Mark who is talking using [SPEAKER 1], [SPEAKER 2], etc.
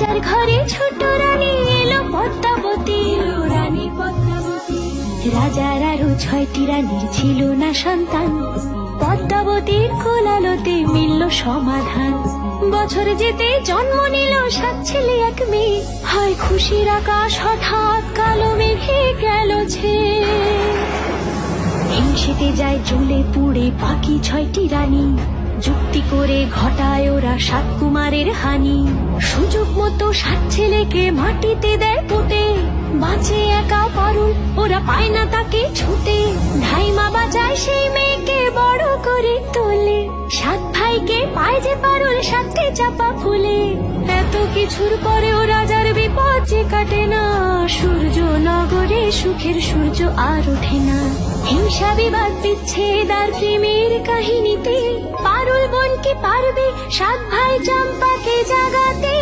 [SPEAKER 1] রাজার ঘরে ছোট রানী এলো পদ্মাবতী, রানী পদ্মাবতী। রাজার আরো 6টি রানীর ছিল না সন্তান, পদ্মাবতীর কোলালোতে মিলল সমাধান। বছর যেতে জন্ম নিল 7 ছেলে 1 মেয়ে, হয় খুশির আকাশ হঠাৎ কালো মেঘে গেল ছেয়ে। হিংসেতে যায় জ্বলে পুড়ে বাকি 6টি রানী, যুক্তি করে ঘটায় ওরা 7 কুমারের হানি। সুযোগ মতো 7 ছেলেকে মাটিতে দেয় পুঁতে, বাঁচে একা পারুল, ওরা পায় না তাকে ছুতে। ধাইমা বাজায় সেই মেয়েকে বড় করে তোলে, 7 ভাইকে পায় যে পারুল 7টে চাপা ফুলে। এত কিছুর পরেও রাজার বিপদ যে কাটে না, সূর্য নগরে সুখের সূর্য আর ওঠে না। হিংসা বিবাদ বিচ্ছেদ আর প্রেমের কাহিনীতে পারুল বোন কি পারবে 7 ভাই চম্পাকে জাগাতে।